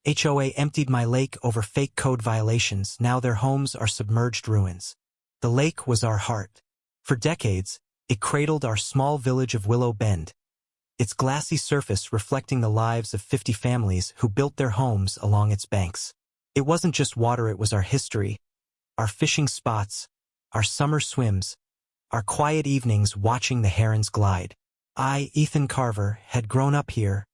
HOA emptied my lake over fake code violations. Now their homes are submerged ruins. The lake was our heart. For decades, it cradled our small village of Willow Bend, its glassy surface reflecting the lives of 50 families who built their homes along its banks. It wasn't just water, it was our history, our fishing spots, our summer swims, our quiet evenings watching the herons glide. I, Ethan Carver, had grown up here,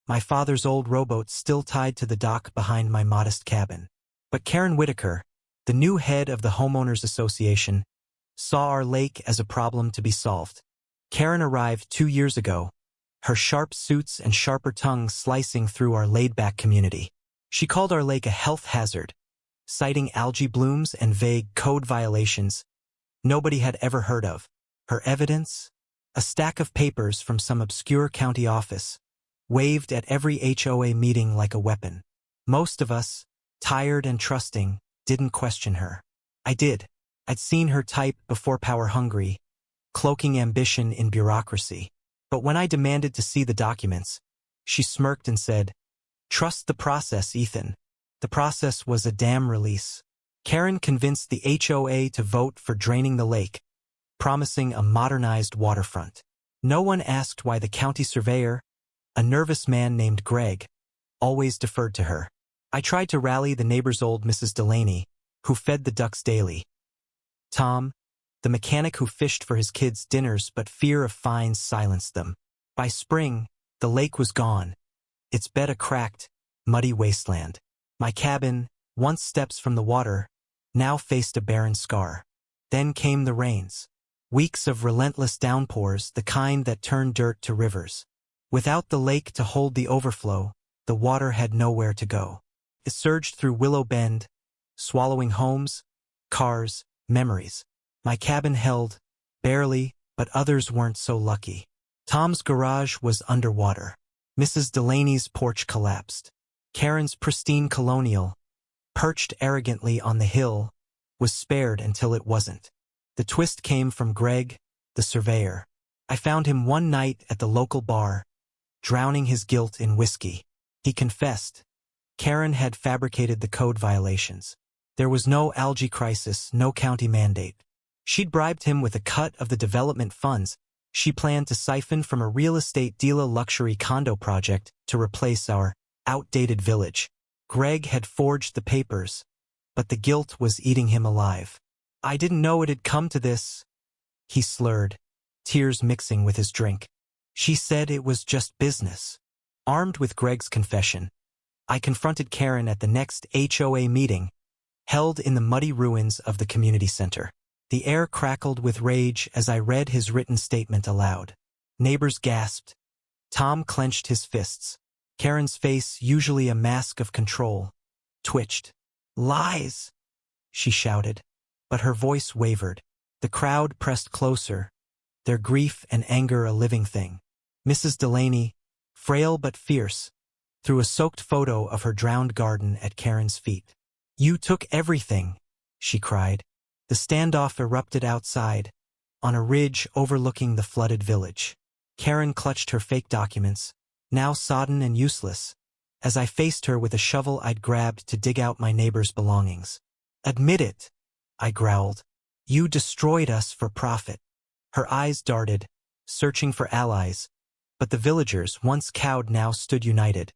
my father's old rowboat still tied to the dock behind my modest cabin. But Karen Whitaker, the new head of the Homeowners Association, saw our lake as a problem to be solved. Karen arrived 2 years ago, her sharp suits and sharper tongue slicing through our laid-back community. She called our lake a health hazard, citing algae blooms and vague code violations nobody had ever heard of. Her evidence? A stack of papers from some obscure county office, waved at every HOA meeting like a weapon. Most of us, tired and trusting, didn't question her. I did. I'd seen her type before power-hungry, cloaking ambition in bureaucracy. But when I demanded to see the documents, she smirked and said, "Trust the process, Ethan." The process was a damn release. Karen convinced the HOA to vote for draining the lake, promising a modernized waterfront. No one asked why the county surveyor, a nervous man named Greg, always deferred to her. I tried to rally the neighbor's old Mrs. Delaney, who fed the ducks daily. Tom, the mechanic who fished for his kids' dinners, but fear of fines silenced them. By spring, the lake was gone, its bed a cracked, muddy wasteland. My cabin, once steps from the water, now faced a barren scar. Then came the rains. Weeks of relentless downpours, the kind that turned dirt to rivers. Without the lake to hold the overflow, the water had nowhere to go. It surged through Willow Bend, swallowing homes, cars, memories. My cabin held, barely, but others weren't so lucky. Tom's garage was underwater. Mrs. Delaney's porch collapsed. Karen's pristine colonial, perched arrogantly on the hill, was spared until it wasn't. The twist came from Greg, the surveyor. I found him one night at the local bar, drowning his guilt in whiskey. He confessed. Karen had fabricated the code violations. There was no algae crisis, no county mandate. She'd bribed him with a cut of the development funds she planned to siphon from a real estate dealer luxury condo project to replace our outdated village. Greg had forged the papers, but the guilt was eating him alive. "I didn't know it had come to this," he slurred, tears mixing with his drink. She said it was just business. Armed with Greg's confession, I confronted Karen at the next HOA meeting, held in the muddy ruins of the community center. The air crackled with rage as I read his written statement aloud. Neighbors gasped. Tom clenched his fists. Karen's face, usually a mask of control, twitched. "Lies!" she shouted, but her voice wavered. The crowd pressed closer, their grief and anger a living thing. Mrs. Delaney, frail but fierce, threw a soaked photo of her drowned garden at Karen's feet. "You took everything," she cried. The standoff erupted outside, on a ridge overlooking the flooded village. Karen clutched her fake documents, now sodden and useless, as I faced her with a shovel I'd grabbed to dig out my neighbor's belongings. "Admit it," I growled. "You destroyed us for profit." Her eyes darted, searching for allies, but the villagers, once cowed, now stood united,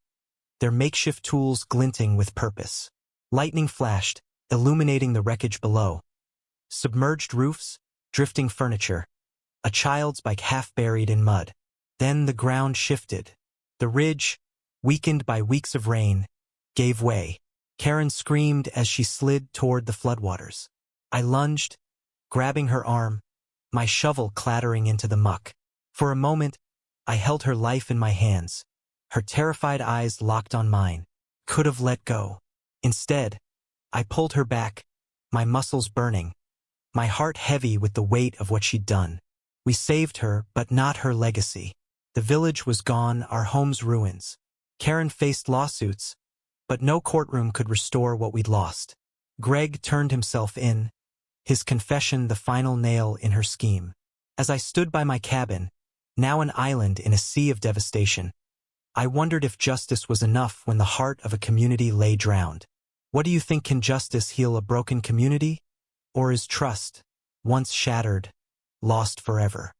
their makeshift tools glinting with purpose. Lightning flashed, illuminating the wreckage below. Submerged roofs, drifting furniture, a child's bike half buried in mud. Then the ground shifted. The ridge, weakened by weeks of rain, gave way. Karen screamed as she slid toward the floodwaters. I lunged, grabbing her arm, my shovel clattering into the muck. For a moment, I held her life in my hands. Her terrified eyes locked on mine. Could have let go. Instead, I pulled her back, my muscles burning, my heart heavy with the weight of what she'd done. We saved her, but not her legacy. The village was gone, our home's ruins. Karen faced lawsuits, but no courtroom could restore what we'd lost. Greg turned himself in, his confession the final nail in her scheme. As I stood by my cabin, now an island in a sea of devastation, I wondered if justice was enough when the heart of a community lay drowned. What do you think? Can justice heal a broken community? Or is trust, once shattered, lost forever?